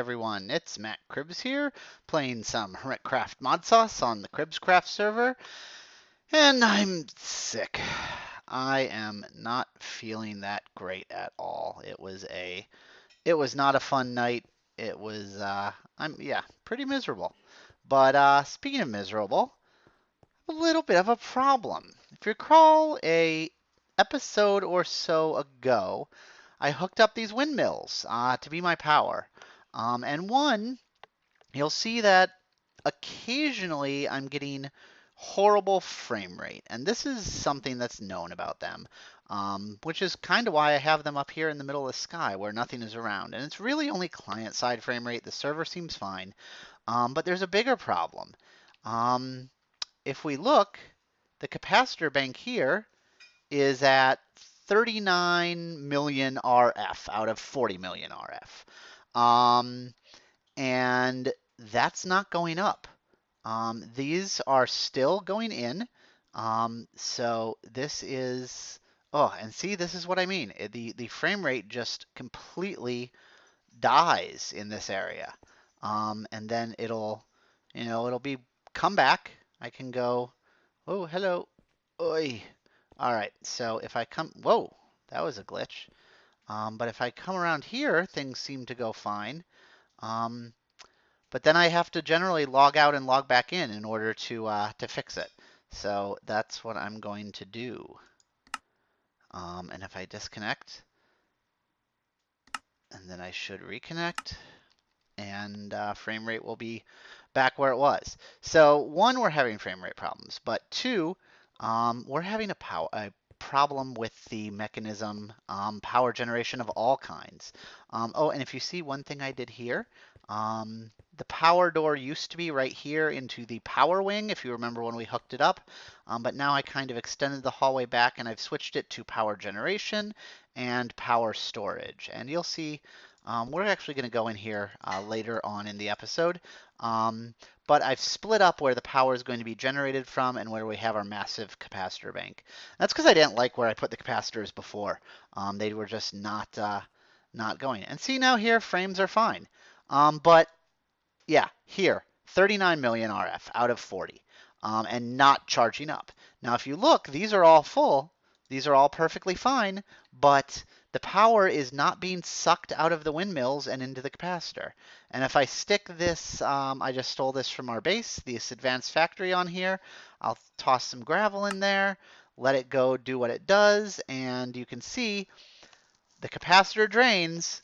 everyone, it's Matt Cribbs here, playing some Cribbscraft Modsauce on the Cribbscraft server, and I'm sick. I am not feeling that great at all. It was not a fun night. It was pretty miserable. But speaking of miserable, a little bit of a problem. If you recall a episode or so ago, I hooked up these windmills to be my power. And one, you'll see that occasionally I'm getting horrible frame rate. And this is something that's known about them, which is kind of why I have them up here in the middle of the sky where nothing is around. And it's really only client-side frame rate. The server seems fine. But there's a bigger problem. If we look, the capacitor bank here is at 39 million RF out of 40 million RF. And that's not going up. These are still going in. So this is, oh, and see, this is what I mean. The frame rate just completely dies in this area. And then it'll be come back. I can go, oh, hello. Oi. All right, so if I come, whoa, that was a glitch. But if I come around here, things seem to go fine. But then I have to generally log out and log back in order to fix it. So that's what I'm going to do. And if I disconnect, and then I should reconnect, and frame rate will be back where it was. So one, we're having frame rate problems, but two, we're having a problem with the mechanism, power generation of all kinds. Oh, and if you see one thing I did here, the power door used to be right here into the power wing, if you remember when we hooked it up, but now I kind of extended the hallway back and I've switched it to power generation and power storage. And you'll see we're actually going to go in here later on in the episode. But I've split up where the power is going to be generated from and where we have our massive capacitor bank. That's because I didn't like where I put the capacitors before. They were just not going. And see now here, frames are fine. But yeah, here, 39 million RF out of 40, and not charging up. Now, if you look, these are all full. These are all perfectly fine, but the power is not being sucked out of the windmills and into the capacitor. And if I stick this, I just stole this from our base, this advanced factory on here. I'll toss some gravel in there, let it go do what it does, and you can see the capacitor drains,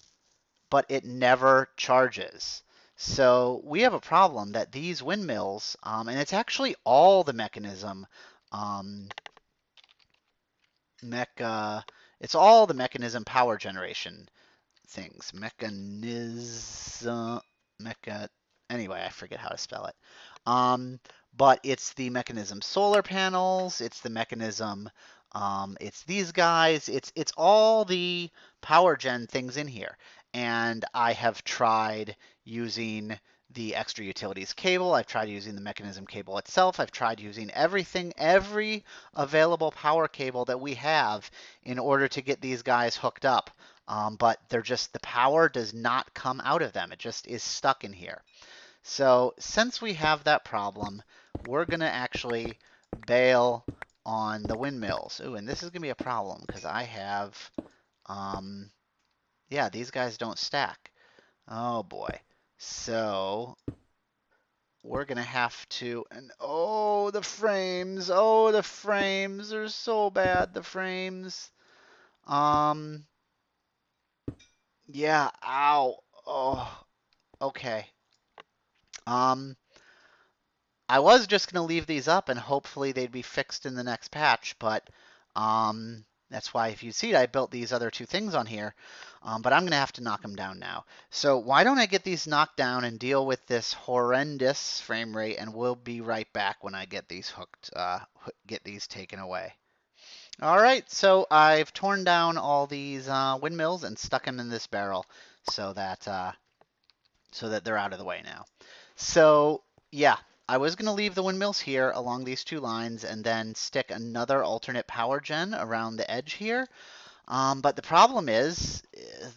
but it never charges. So we have a problem that these windmills, and it's actually all the mechanism, it's all the mechanism power generation things. Anyway, I forget how to spell it. But it's the mechanism solar panels, it's the mechanism, it's these guys, it's all the power gen things in here. And I have tried using the extra utilities cable. I've tried using the mechanism cable itself. I've tried using every available power cable that we have in order to get these guys hooked up. But the power does not come out of them. It just is stuck in here. So since we have that problem, we're going to actually bail on the windmills. Ooh, and this is going to be a problem because I have, yeah, these guys don't stack. Oh boy. So we're going to have to, and oh, the frames are so bad, the frames. Yeah, ow. Oh, okay. I was just going to leave these up and hopefully they'd be fixed in the next patch, but that's why if you see I built these other two things on here, but I'm going to have to knock them down now. So why don't I get these knocked down and deal with this horrendous frame rate, and we'll be right back when I get these hooked, get these taken away. All right, so I've torn down all these windmills and stuck them in this barrel so that they're out of the way now. So yeah, I was going to leave the windmills here along these two lines and then stick another alternate power gen around the edge here. But the problem is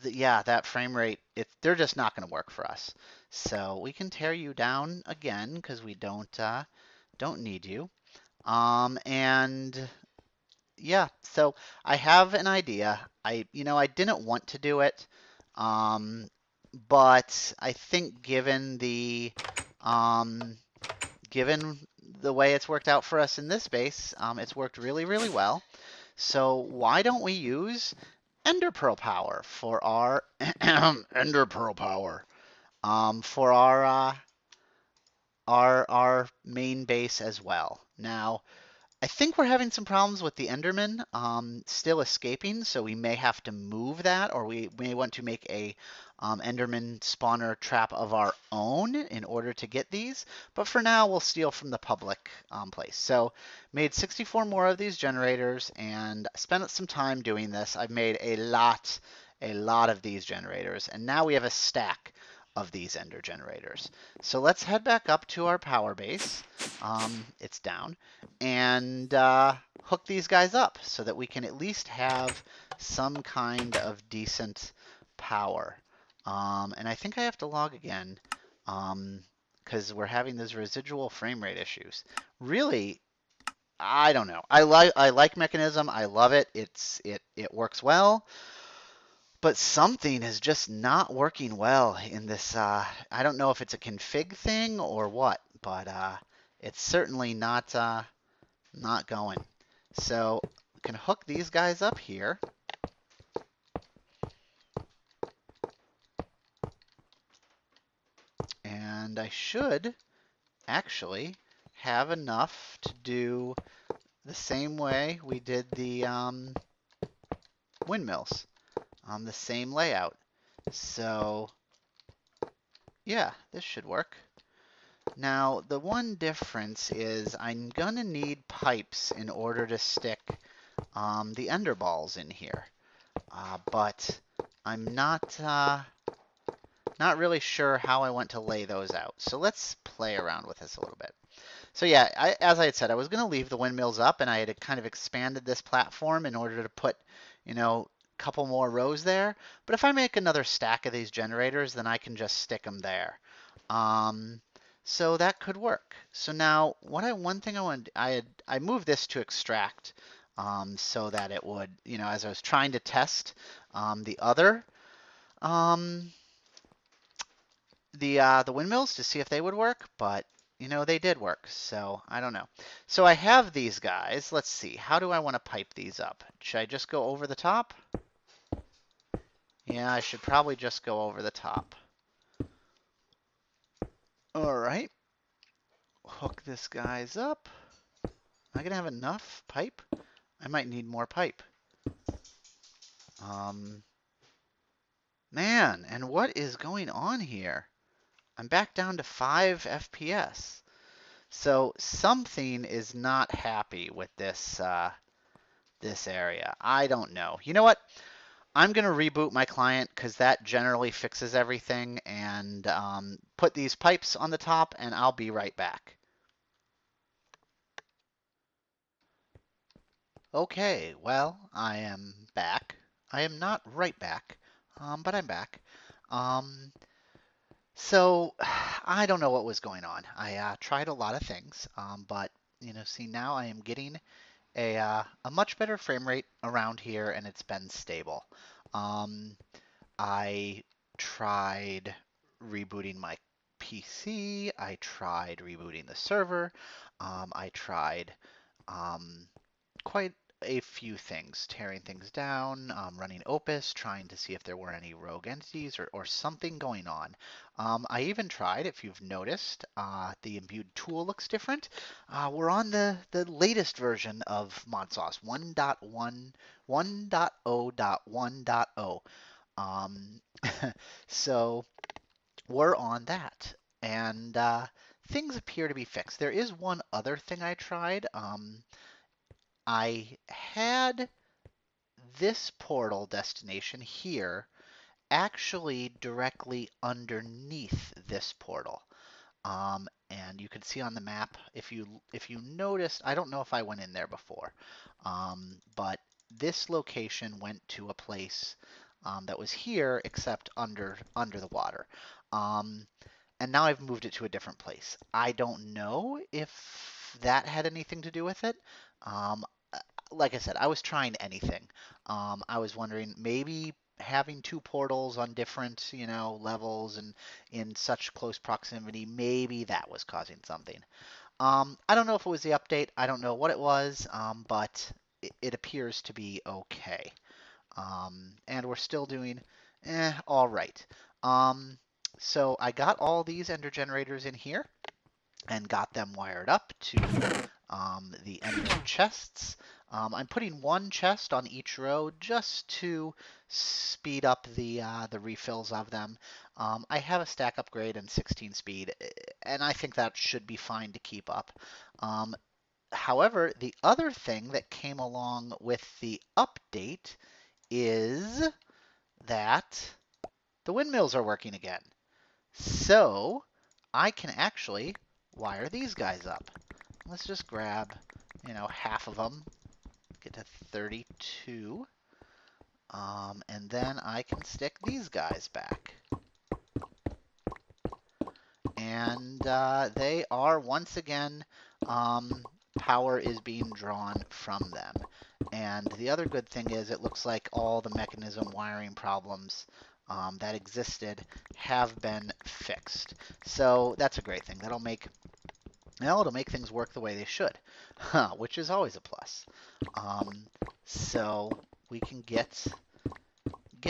yeah, that frame rate, they're just not going to work for us. So we can tear you down again because we don't need you. And yeah, so I have an idea. I didn't want to do it, um, but I think um, given the way it's worked out for us in this base, it's worked really, really well. So why don't we use Ender Pearl power for our Ender Pearl power for our main base as well. Now, I think we're having some problems with the Enderman still escaping, so we may have to move that, or we may want to make a Enderman spawner trap of our own in order to get these. But for now, we'll steal from the public place. So made 64 more of these generators and spent some time doing this. I've made a lot of these generators, and now we have a stack of these ender generators. So let's head back up to our power base. It's down and hook these guys up so that we can at least have some kind of decent power. And I think I have to log again because we're having those residual frame rate issues. Really, I don't know. I like Mechanism. I love it. It works well. But something is just not working well in this. I don't know if it's a config thing or what, but it's certainly not going. So we can hook these guys up here. And I should actually have enough to do the same way we did the windmills on the same layout. So yeah, this should work. Now, the one difference is I'm going to need pipes in order to stick the ender balls in here. But I'm not really sure how I want to lay those out. So let's play around with this a little bit. So yeah, as I had said, I was going to leave the windmills up, and I had kind of expanded this platform in order to put, a couple more rows there. But if I make another stack of these generators, then I can just stick them there. So that could work. So now, one thing I moved this to extract, so that it would, as I was trying to test the other the windmills to see if they would work, but they did work, so I don't know. So I have these guys. Let's see. How do I want to pipe these up? Should I just go over the top? Yeah, I should probably just go over the top. All right. Hook this guys up. Am I gonna have enough pipe? I might need more pipe. Man, and what is going on here? I'm back down to 5 FPS. So something is not happy with this this area. I don't know. You know what? I'm going to reboot my client because that generally fixes everything, and put these pipes on the top, and I'll be right back. Okay, well, I am back. I am not right back, but I'm back. Um, so I don't know what was going on. I tried a lot of things, but see, now I am getting a much better frame rate around here, and it's been stable. I tried rebooting my PC. I tried rebooting the server. I tried quite a few things, tearing things down, running Opus, trying to see if there were any rogue entities or something going on. I even tried, if you've noticed, the imbued tool looks different. We're on the latest version of Modsauce, 1.0.1.0. So we're on that, and things appear to be fixed. There is one other thing I tried. I had this portal destination here actually directly underneath this portal. And you can see on the map, if you noticed, I don't know if I went in there before, but this location went to a place that was here, except under the water. Um, and now I've moved it to a different place. I don't know if that had anything to do with it. Um, like I said, I was trying anything. I was wondering maybe having two portals on different, levels and in such close proximity, maybe that was causing something. I don't know if it was the update. I don't know what it was, but it appears to be okay. And we're still doing all right. Um, so I got all these ender generators in here and got them wired up to the ender chests. I'm putting one chest on each row just to speed up the refills of them. I have a stack upgrade and 16 speed, and I think that should be fine to keep up. Um, However, the other thing that came along with the update is that the windmills are working again. So I can actually wire these guys up. Let's just grab, half of them, get to 32, and then I can stick these guys back. And they are once again, power is being drawn from them. And the other good thing is it looks like all the mechanism wiring problems that existed have been fixed. So that's a great thing. It'll make things work the way they should, which is always a plus. So we can get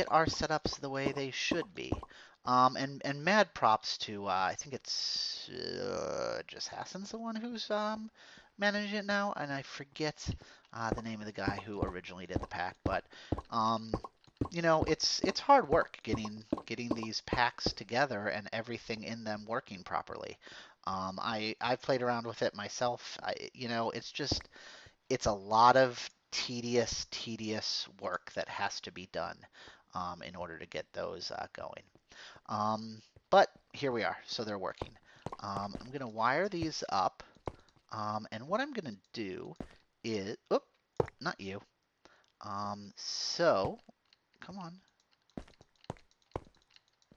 our setups the way they should be. And mad props to I think it's just Hassan's the one who's managing it now, and I forget the name of the guy who originally did the pack, but it's hard work getting these packs together and everything in them working properly. I've played around with it myself. It's a lot of tedious work that has to be done in order to get those going. But here we are, so they're working. I'm going to wire these up, and what I'm going to do is, oop, not you. So, come on.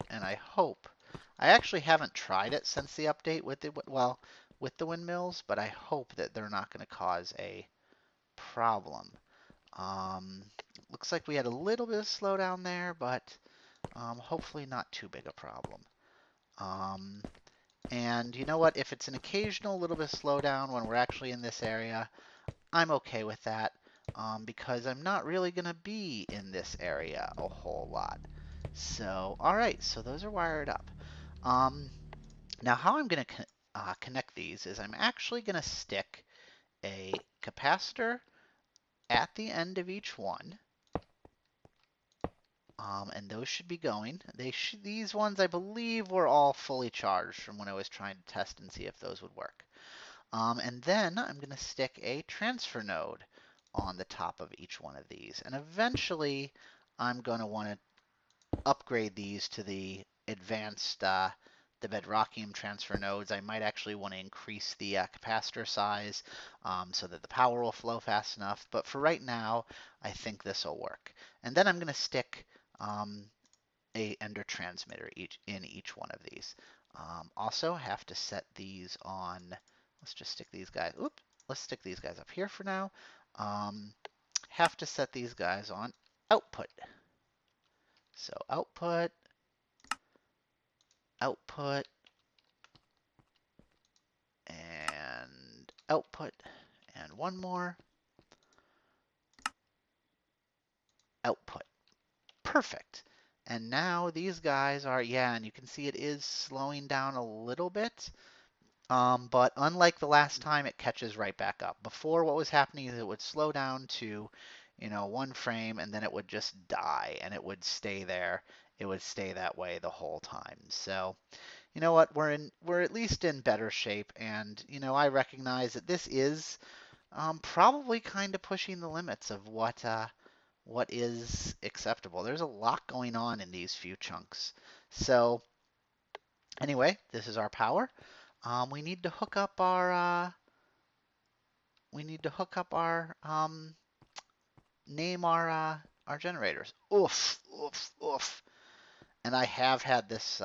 And I hope, I actually haven't tried it since the update with the windmills, but I hope that they're not going to cause a problem. Looks like we had a little bit of slowdown there, but hopefully not too big a problem. And you know what? If it's an occasional little bit of slowdown when we're actually in this area, I'm okay with that because I'm not really going to be in this area a whole lot. So, all right, so those are wired up. Now, how I'm going to connect these is I'm actually going to stick a capacitor at the end of each one. And those should be going. These ones, I believe, were all fully charged from when I was trying to test and see if those would work. And then I'm going to stick a transfer node on the top of each one of these. And eventually, I'm going to want to upgrade these to the advanced, the Bedrockium transfer nodes. I might actually want to increase the capacitor size so that the power will flow fast enough. But for right now, I think this will work. And then I'm going to stick a ender transmitter in each one of these. Also have to set these on, let's just stick these guys, let's stick these guys up here for now. Have to set these guys on output. So output, output, and output, and one more, output. Perfect. And now these guys are, yeah, and you can see it is slowing down a little bit. But unlike the last time, it catches right back up. Before, what was happening is it would slow down to, one frame, and then it would just die, and it would stay there. It would stay that way the whole time. So, you know what? We're at least in better shape, and I recognize that this is probably kind of pushing the limits of what is acceptable. There's a lot going on in these few chunks. So, anyway, this is our power. We need to hook up our name our our generators. Oof, oof, oof. And I have had this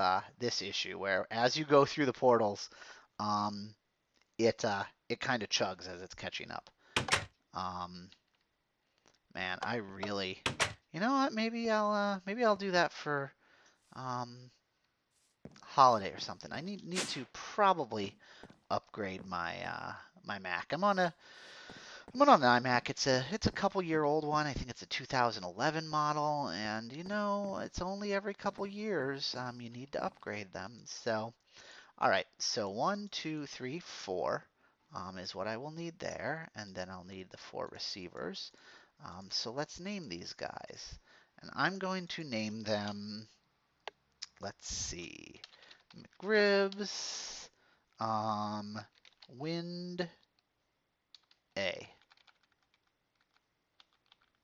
issue where as you go through the portals, um, it kind of chugs as it's catching up. Um, man, I really, you know what? Maybe I'll do that for um, holiday or something. I need to probably upgrade my Mac. I'm on an iMac. It's a couple year old one. I think it's a 2011 model, and you know it's only every couple years you need to upgrade them. So all right, so 1, 2, 3, 4 is what I will need there, and then I'll need the 4 receivers. So let's name these guys, and I'm going to name them. Let's see, McRibs, Wind A.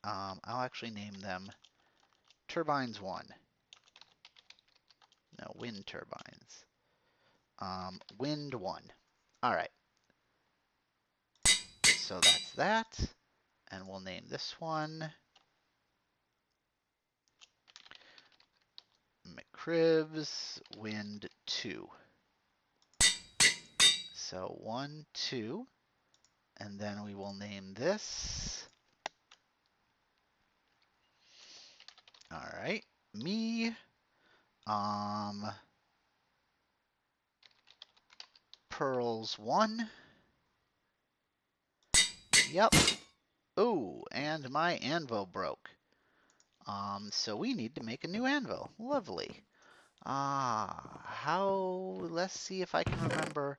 I'll actually name them Turbines 1. No, Wind Turbines. Wind 1. All right, so that's that. And we'll name this one McCribs Wind 2. So 1, 2. And then we will name this. All right, me. Pearls 1. Yep. Ooh, and my anvil broke. So we need to make a new anvil. Lovely. Let's see if I can remember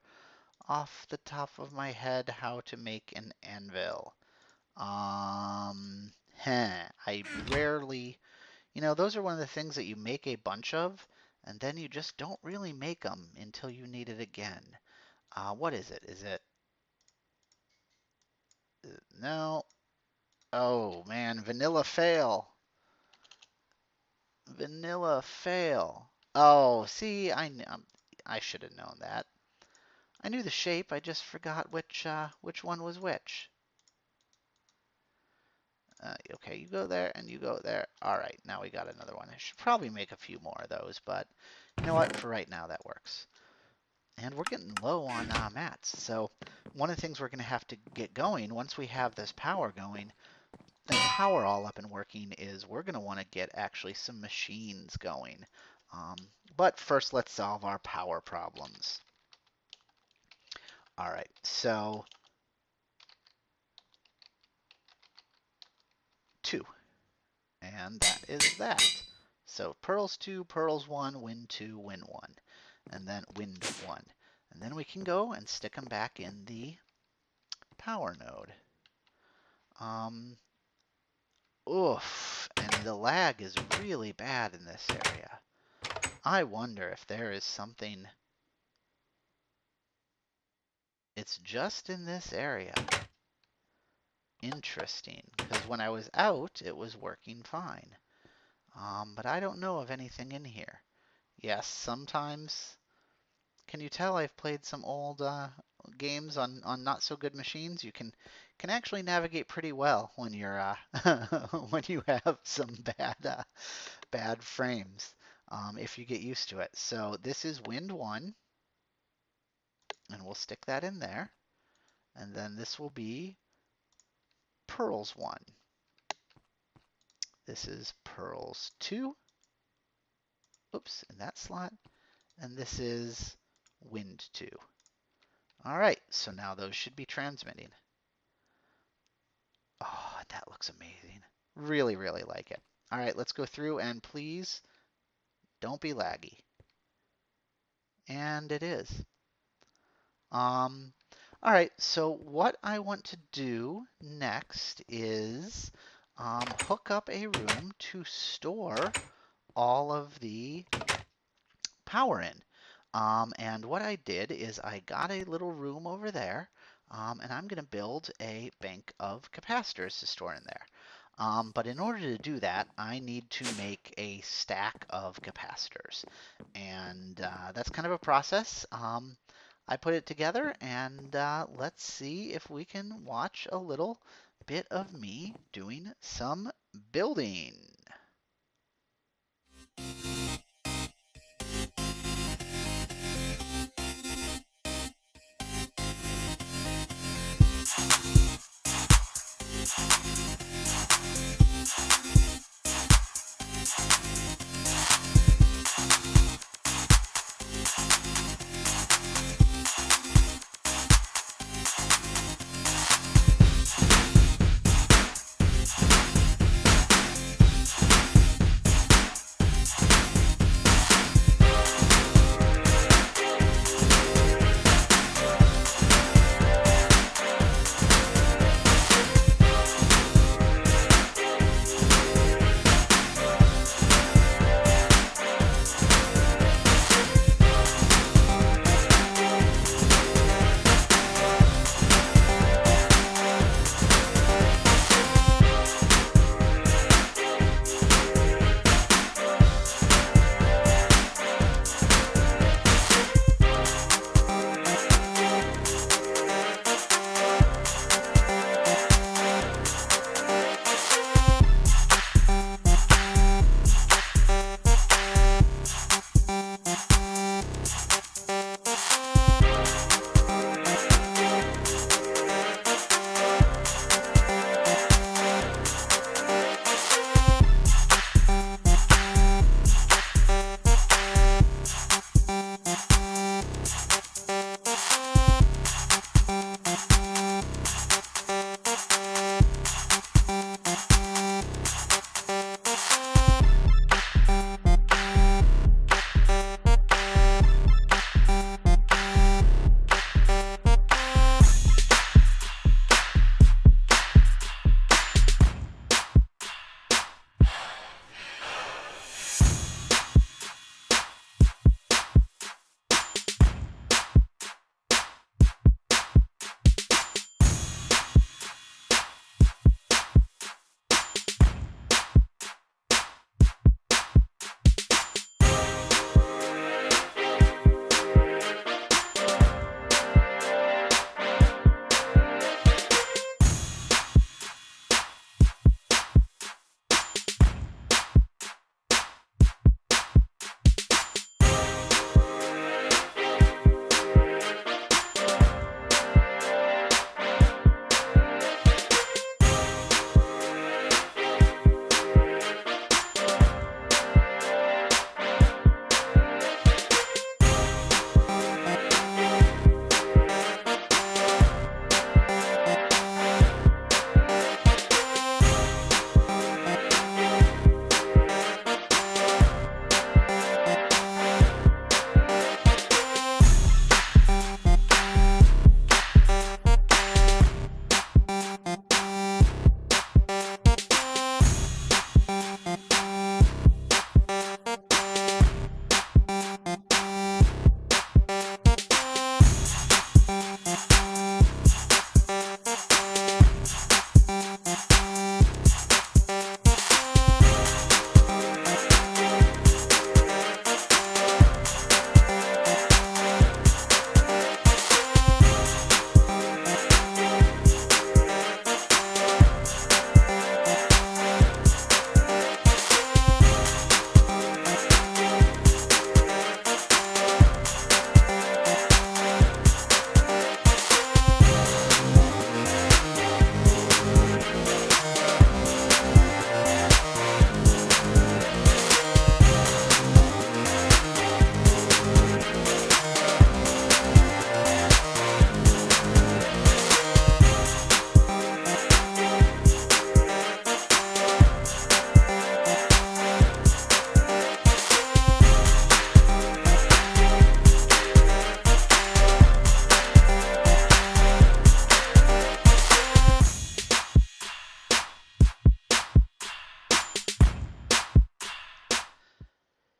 off the top of my head how to make an anvil. I rarely, those are one of the things that you make a bunch of, and then you just don't really make them until you need it again. What is it? No. Oh man, vanilla fail. Vanilla fail. Oh, see, I should have known that. I knew the shape, I just forgot which one was which. Okay, you go there and you go there. All right, now we got another one. I should probably make a few more of those, but you know what? For right now, that works. And we're getting low on mats. So one of the things we're going to have to get going once we have this power going, and power all up and working, is we're going to want to get actually some machines going. But first, let's solve our power problems. All right, so 2. And that is that. So pearls 2, pearls 1, wind 2, wind 1, and then wind 1. And then we can go and stick them back in the power node. Oof, and the lag is really bad in this area. I wonder if there is something. It's just in this area. Interesting, because when I was out, it was working fine. But I don't know of anything in here. Yes, sometimes. Can you tell I've played some old games on not so good machines? You can actually navigate pretty well when you're when you have some bad frames, if you get used to it. So this is wind 1, and we'll stick that in there. And then this will be pearls 1. This is pearls 2. Oops, in that slot. And this is wind 2. All right, so now those should be transmitting. Oh, that looks amazing. Really, really like it. All right, let's go through and please don't be laggy. And it is. All right, so what I want to do next is hook up a room to store all of the power in. And what I did is I got a little room over there, and I'm going to build a bank of capacitors to store in there. But in order to do that, I need to make a stack of capacitors. And that's kind of a process. I put it together, and let's see if we can watch a little bit of me doing some building.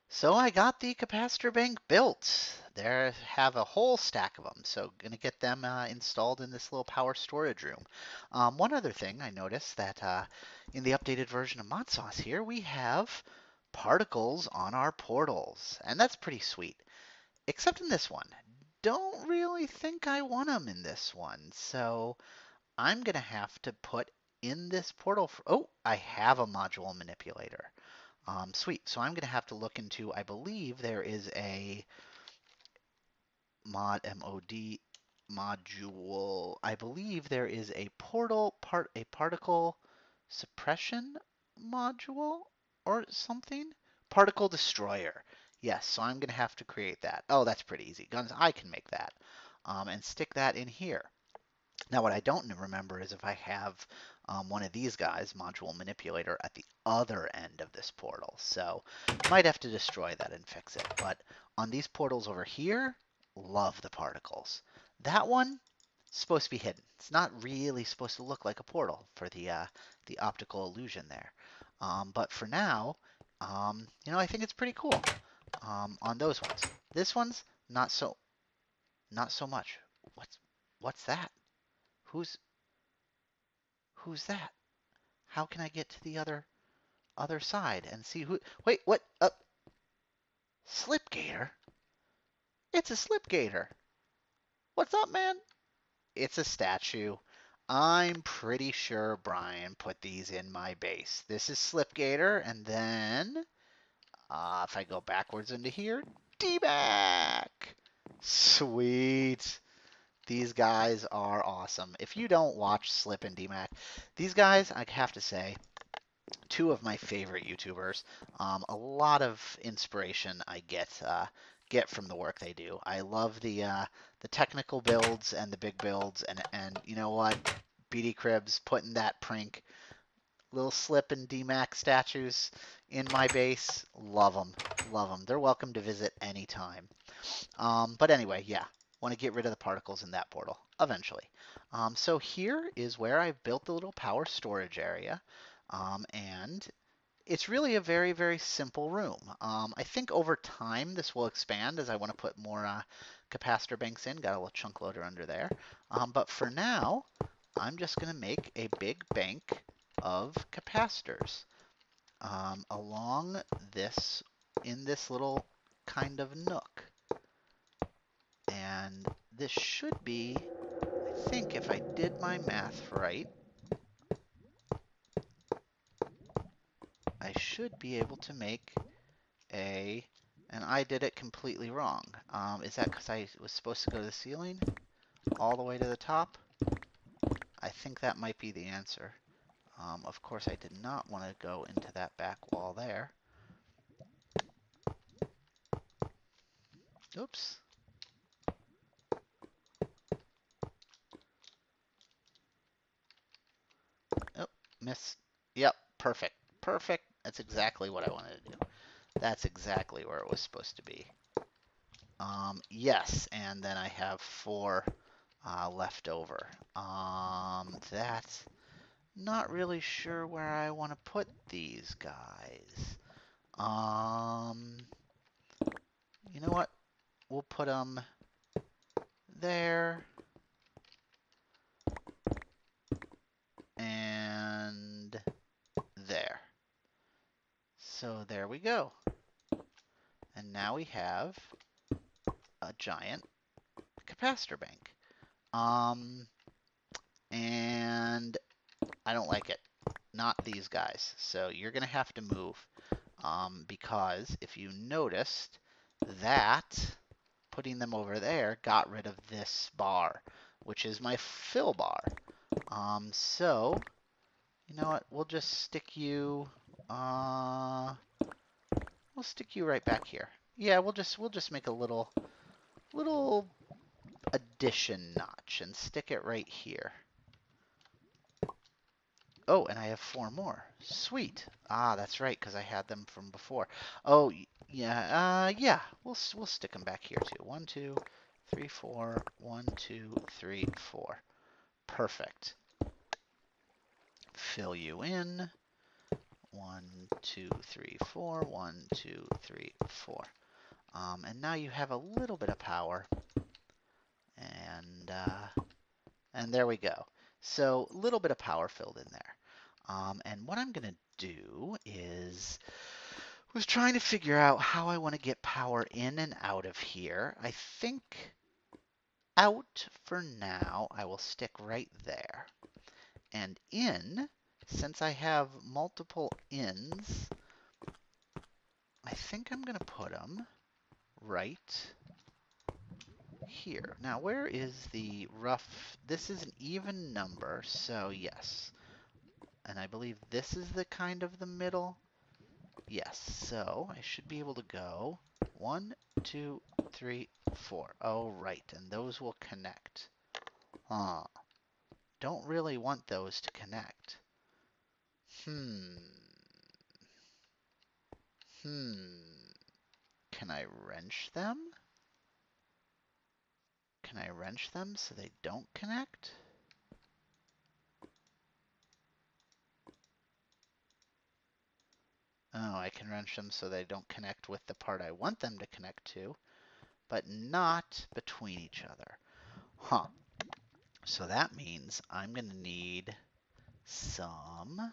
So I got the capacitor bank built. There have a whole stack of them, so gonna get them installed in this little power storage room. One other thing I noticed that in the updated version of Modsauce here, we have particles on our portals, and that's pretty sweet. Except in this one. Don't really think I want them in this one, so I'm gonna have to put in this portal. Oh, I have a module manipulator. Sweet. So I'm going to have to look into, I believe there is a MOD module. I believe there is a particle suppression module or something. Particle destroyer. Yes, so I'm going to have to create that. Oh, that's pretty easy. Guns, I can make that. And stick that in here. Now, what I don't remember is if I have one of these guys, module manipulator, at the other end of this portal. So might have to destroy that and fix it. But on these portals over here, love the particles. That one is supposed to be hidden. It's not really supposed to look like a portal for the optical illusion there. But for now, I think it's pretty cool on those ones. This one's not so much. What's that? Who's Who's that? How can I get to the other side and see who? Wait, what? Slipgator? It's a Slipgator. What's up, man? It's a statue. I'm pretty sure Brian put these in my base. This is Slipgator, and then if I go backwards into here, D-back. Sweet. These guys are awesome. If you don't watch Slip and D-Mac, these guys, I have to say, two of my favorite YouTubers. A lot of inspiration I get from the work they do. I love the technical builds and the big builds, and you know what? BD Cribbs putting that prank little Slip and DMAC statues in my base. Love them, love them. They're welcome to visit anytime. But anyway, yeah, want to get rid of the particles in that portal eventually. So here is where I've built the little power storage area. And it's really a very, very simple room. I think over time this will expand as I want to put more capacitor banks in. Got a little chunk loader under there. But for now, I'm just going to make a big bank of capacitors along this, in this little kind of nook. And this should be, I think if I did my math right, I should be able to make and I did it completely wrong. Is that because I was supposed to go to the ceiling all the way to the top? I think that might be the answer. Of course, I did not want to go into that back wall there. Oops. Oh, miss. Yep, perfect. Perfect. That's exactly what I wanted to do. That's exactly where it was supposed to be. Yes, and then I have 4 left over. That's not really sure where I want to put these guys. You know what? We'll put them there. And there. So there we go. And now we have a giant capacitor bank. And I don't like it. Not these guys. So you're going to have to move. Because if you noticed that putting them over there got rid of this bar, which is my fill bar. So you know what? We'll just stick you. We'll stick you right back here. Yeah, we'll just make a little addition notch and stick it right here. Oh, and I have 4 more. Sweet. Ah, that's right, because I had them from before. Oh, yeah. Yeah. We'll stick them back here too. 1, 2, 3, 4. 1, 2, 3, 4. Perfect. Fill you in. 1, 2, 3, 4. 1, 2, 3, 4. And now you have a little bit of power. And there we go. So a little bit of power filled in there. And what I'm going to do is, was trying to figure out how I want to get power in and out of here. I think out for now, I will stick right there. And in, since I have multiple ins, I think I'm going to put them right here. Now, where is the rough? This is an even number, so yes. And I believe this is the kind of the middle. Yes, so I should be able to go 1, 2, 3, 4. Oh, right, and those will connect. Huh. Don't really want those to connect. Hmm. Can I wrench them? Can I wrench them so they don't connect? Oh, I can wrench them so they don't connect with the part I want them to connect to, but not between each other. Huh. So that means I'm going to need some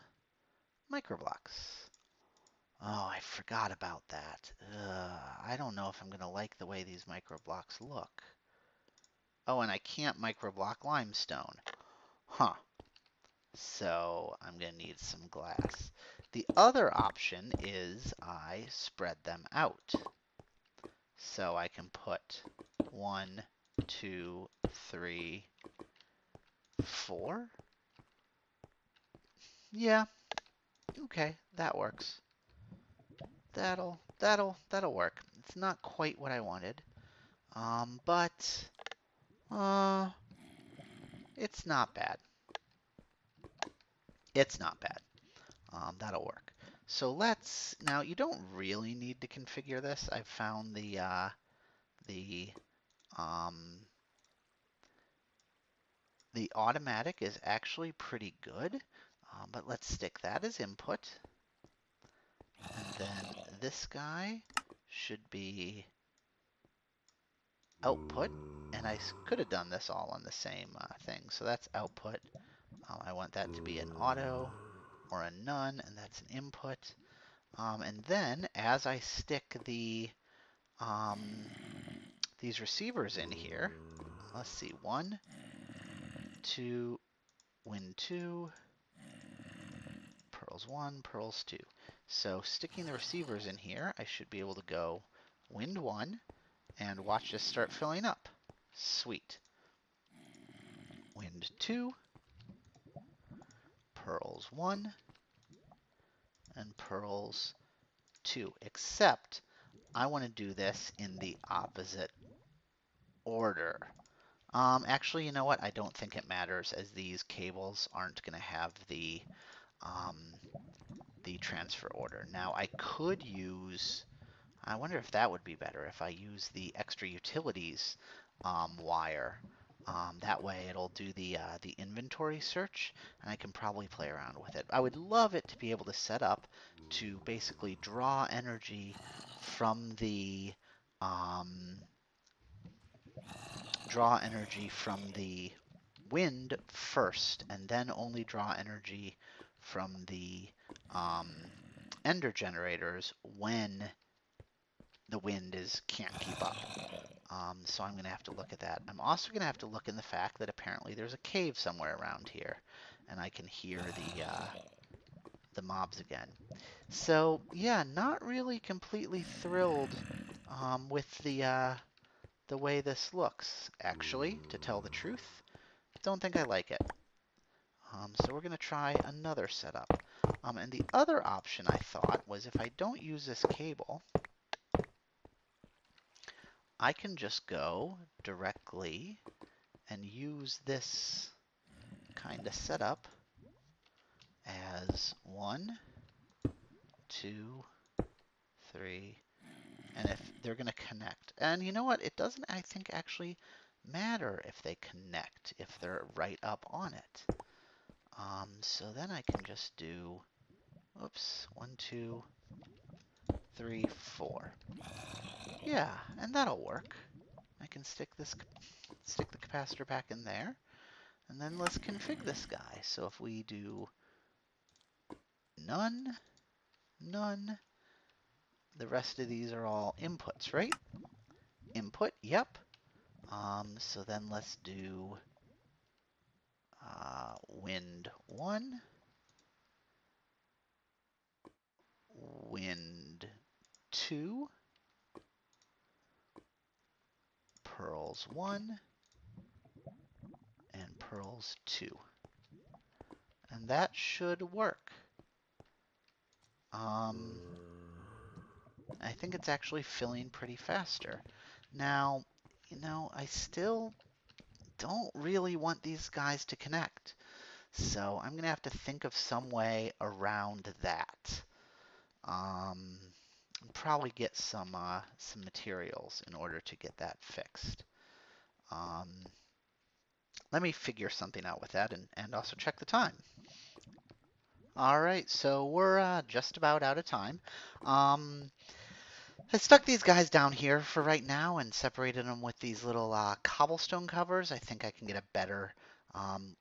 microblocks. Oh, I forgot about that. I don't know if I'm going to like the way these microblocks look. Oh, and I can't microblock limestone. Huh. So I'm going to need some glass. The other option is I spread them out. So I can put 1, 2, 3, 4. Yeah, okay, that works. That'll work. It's not quite what I wanted, but it's not bad. It's not bad. That'll work. So let's now. You don't really need to configure this. I've found the um, the automatic is actually pretty good, but let's stick that as input. And then this guy should be output. And I could have done this all on the same thing. So that's output. I want that to be an auto or a none, and that's an input. And then as I stick these receivers in here, let's see, 1, 2, win 2, pearls 1, pearls 2. So sticking the receivers in here, I should be able to go wind 1 and watch this start filling up. Sweet. Wind 2, pearls 1, and pearls 2. Except I want to do this in the opposite order. Actually, you know what? I don't think it matters, as these cables aren't going to have um, the transfer order. Now, I could use, I wonder if that would be better if I use the extra utilities wire. That way it'll do the inventory search, and I can probably play around with it. I would love it to be able to set up to basically draw energy from um, wind first, and then only draw energy from the ender generators when the wind can't keep up. So I'm going to have to look at that. I'm also going to have to look in the fact that apparently there's a cave somewhere around here, and I can hear the mobs again. So yeah, not really completely thrilled with the way this looks. Actually, to tell the truth, don't think I like it. So we're going to try another setup. And the other option I thought was if I don't use this cable, I can just go directly and use this kind of setup as 1, 2, 3, and if they're going to connect. And you know what? It doesn't, I think, actually matter if they connect, if they're right up on it. So then I can just do, oops, 1, 2, 3, 4. Yeah, and that'll work. I can stick the capacitor back in there, and then let's config this guy. So if we do none, none, the rest of these are all inputs, right? Input, yep. So then let's do wind 1, wind 2, pearls 1, and pearls 2. And that should work. I think it's actually filling pretty faster. Now, I still don't really want these guys to connect. So I'm going to have to think of some way around that. Probably get some materials in order to get that fixed. Um, Let me figure something out with that and also check the time. All right, so we're just about out of time. Um, I stuck these guys down here for right now and separated them with these little cobblestone covers. I think I can get a better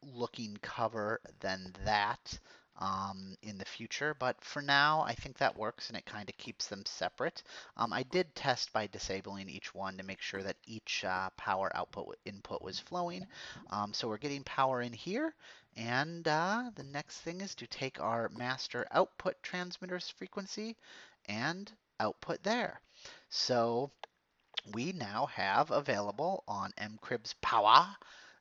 looking cover than that in the future. But for now, I think that works and it kind of keeps them separate. I did test by disabling each one to make sure that each power output input was flowing. So we're getting power in here. And the next thing is to take our master output transmitter's frequency and output there. So we now have available on mcribbs power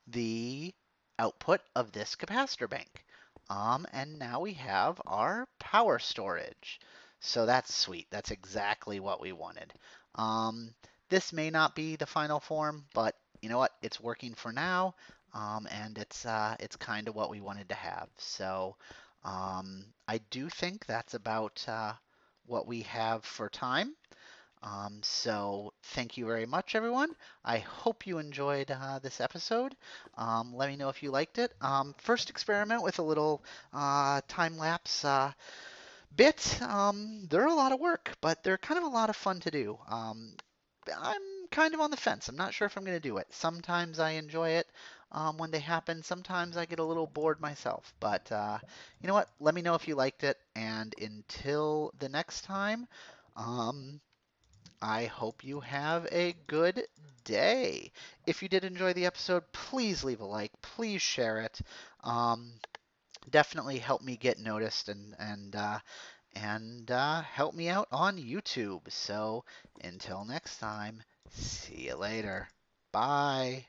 the output of this capacitor bank. And now we have our power storage. So that's sweet. That's exactly what we wanted. This may not be the final form, but you know what? It's working for now, and it's kind of what we wanted to have. So I do think that's about what we have for time. So thank you very much, everyone. I hope you enjoyed this episode. Let me know if you liked it. First experiment with a little time lapse bit. They're a lot of work, but they're kind of a lot of fun to do. I'm kind of on the fence. I'm not sure if I'm going to do it. Sometimes I enjoy it when they happen. Sometimes I get a little bored myself. But you know what? Let me know if you liked it. And until the next time, um, I hope you have a good day. If you did enjoy the episode, please leave a like. Please share it. Um, Definitely help me get noticed and help me out on YouTube. So until next time, see you later. Bye.